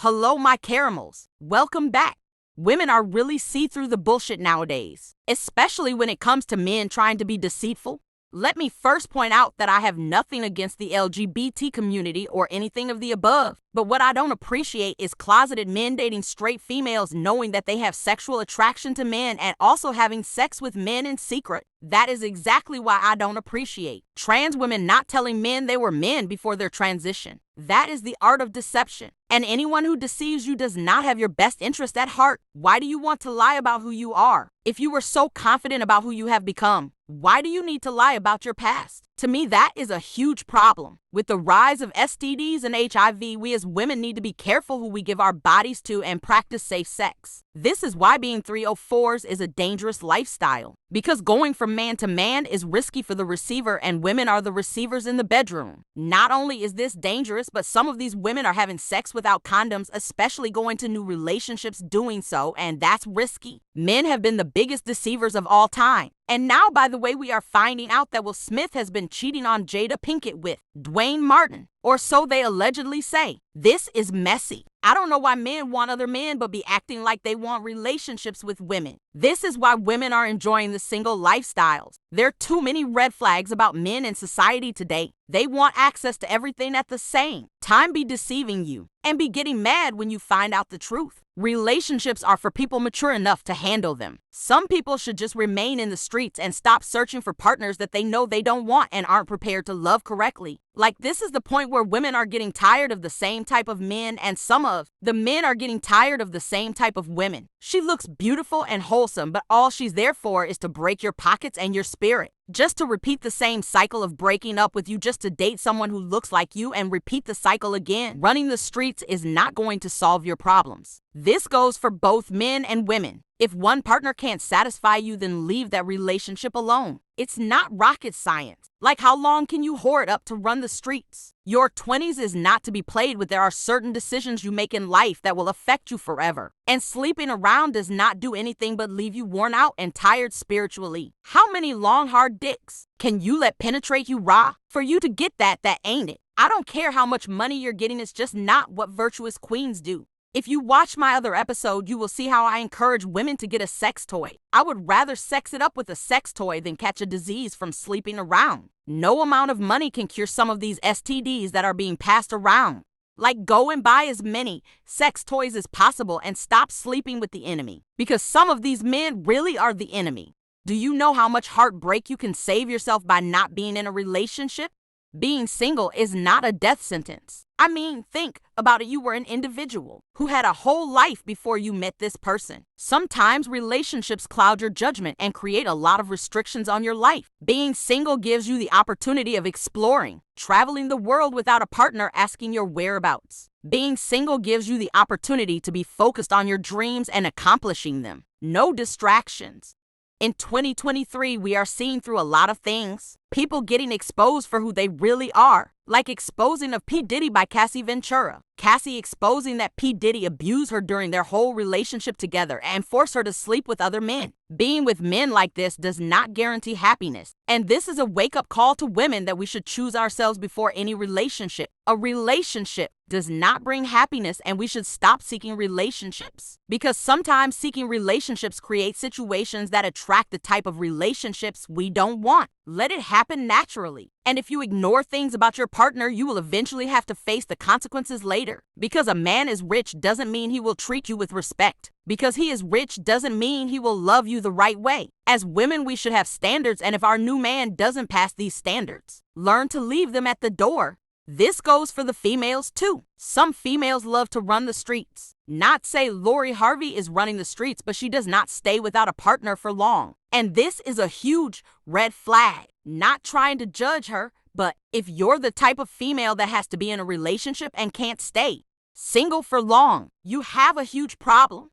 Hello, my caramels. Welcome back. Women are really see through the bullshit nowadays, especially when it comes to men trying to be deceitful. Let me first point out that I have nothing against the LGBT community or anything of the above, but what I don't appreciate is closeted men dating straight females knowing that they have sexual attraction to men and also having sex with men in secret. That is exactly why I don't appreciate trans women not telling men they were men before their transition. That is the art of deception. And anyone who deceives you does not have your best interest at heart. Why do you want to lie about who you are? If you were so confident about who you have become, why do you need to lie about your past? To me, that is a huge problem. With the rise of STDs and HIV, we as women need to be careful who we give our bodies to and practice safe sex. This is why being 304s is a dangerous lifestyle. Because going from man to man is risky for the receiver, and women are the receivers in the bedroom. Not only is this dangerous, but some of these women are having sex without condoms, especially going to new relationships doing so, and that's risky. Men have been the biggest deceivers of all time. And now, by the way, we are finding out that Will Smith has been cheating on Jada Pinkett with Dwayne Martin, or so they allegedly say. This is messy. I don't know why men want other men but be acting like they want relationships with women. This is why women are enjoying the single lifestyles. There are too many red flags about men in society today. They want access to everything at the same time be deceiving you and be getting mad when you find out the truth. Relationships are for people mature enough to handle them. Some people should just remain in the streets and stop searching for partners that they know they don't want and aren't prepared to love correctly. Like, this is the point where women are getting tired of the same type of men, and some of the men are getting tired of the same type of women. She looks beautiful and wholesome, but all she's there for is to break your pockets and your spirit. Just to repeat the same cycle of breaking up with you just to date someone who looks like you and repeat the cycle again. Running the streets is not going to solve your problems. This goes for both men and women. If one partner can't satisfy you, then leave that relationship alone. It's not rocket science. Like, how long can you hoard up to run the streets? Your 20s is not to be played with. There are certain decisions you make in life that will affect you forever. And sleeping around does not do anything but leave you worn out and tired spiritually. How many long, hard dicks can you let penetrate you raw? For you to get that ain't it. I don't care how much money you're getting, it's just not what virtuous queens do. If you watch my other episode, you will see how I encourage women to get a sex toy. I would rather sex it up with a sex toy than catch a disease from sleeping around. No amount of money can cure some of these STDs that are being passed around. Like, go and buy as many sex toys as possible and stop sleeping with the enemy. Because some of these men really are the enemy. Do you know how much heartbreak you can save yourself by not being in a relationship? Being single is not a death sentence. I mean, think about it. You were an individual who had a whole life before you met this person. Sometimes relationships cloud your judgment and create a lot of restrictions on your life. Being single gives you the opportunity of exploring, traveling the world without a partner asking your whereabouts. Being single gives you the opportunity to be focused on your dreams and accomplishing them. No distractions. In 2023, we are seeing through a lot of things. People getting exposed for who they really are. Like exposing of P. Diddy by Cassie Ventura. Cassie exposing that P. Diddy abused her during their whole relationship together and forced her to sleep with other men. Being with men like this does not guarantee happiness. And this is a wake-up call to women that we should choose ourselves before any relationship. A relationship does not bring happiness, and we should stop seeking relationships. Because sometimes seeking relationships creates situations that attract the type of relationships we don't want. Let it happen naturally. And if you ignore things about your partner, you will eventually have to face the consequences later. Because a man is rich doesn't mean he will treat you with respect. Because he is rich doesn't mean he will love you the right way. As women, we should have standards, and if our new man doesn't pass these standards, learn to leave them at the door. This goes for the females too. Some females love to run the streets. Not say Lori Harvey is running the streets, but she does not stay without a partner for long. And this is a huge red flag. Not trying to judge her, but if you're the type of female that has to be in a relationship and can't stay single for long, you have a huge problem.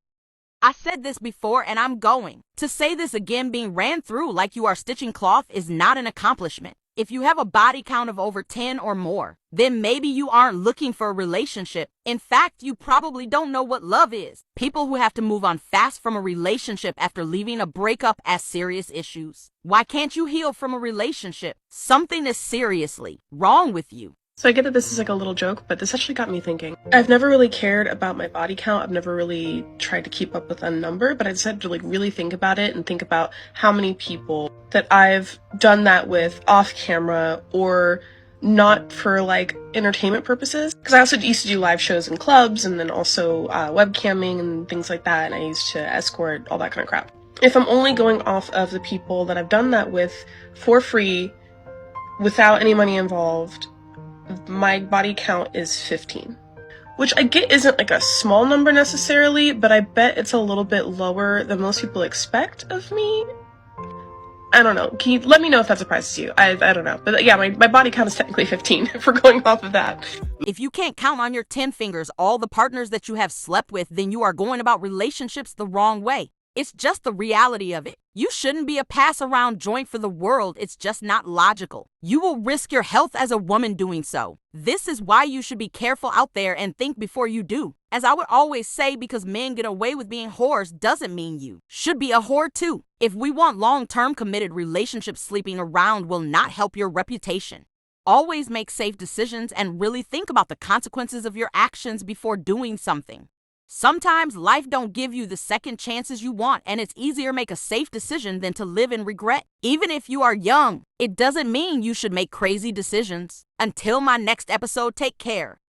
I said this before and I'm going to say this again. Being ran through like you are stitching cloth is not an accomplishment. If you have a body count of over 10 or more, then maybe you aren't looking for a relationship. In fact, you probably don't know what love is. People who have to move on fast from a relationship after leaving a breakup as serious issues. Why can't you heal from a relationship? Something is seriously wrong with you. So I get that this is like a little joke, but this actually got me thinking. I've never really cared about my body count. I've never really tried to keep up with a number, but I decided to like really think about it and think about how many people that I've done that with off camera or not for like entertainment purposes. Because I also used to do live shows in clubs and then also webcamming and things like that, and I used to escort, all that kind of crap. If I'm only going off of the people that I've done that with for free, without any money involved, my body count is 15. Which I get isn't like a small number necessarily, but I bet it's a little bit lower than most people expect of me. I don't know. Can you let me know if that surprises you? I don't know. But yeah, my body count is technically 15 if we're going off of that. If you can't count on your 10 fingers all the partners that you have slept with, then you are going about relationships the wrong way. It's just the reality of it. You shouldn't be a pass-around joint for the world. It's just not logical. You will risk your health as a woman doing so. This is why you should be careful out there and think before you do. As I would always say, because men get away with being whores doesn't mean you should be a whore too. If we want long-term committed relationships, sleeping around will not help your reputation. Always make safe decisions and really think about the consequences of your actions before doing something. Sometimes life don't give you the second chances you want, and it's easier to make a safe decision than to live in regret. Even if you are young, it doesn't mean you should make crazy decisions. Until my next episode, take care.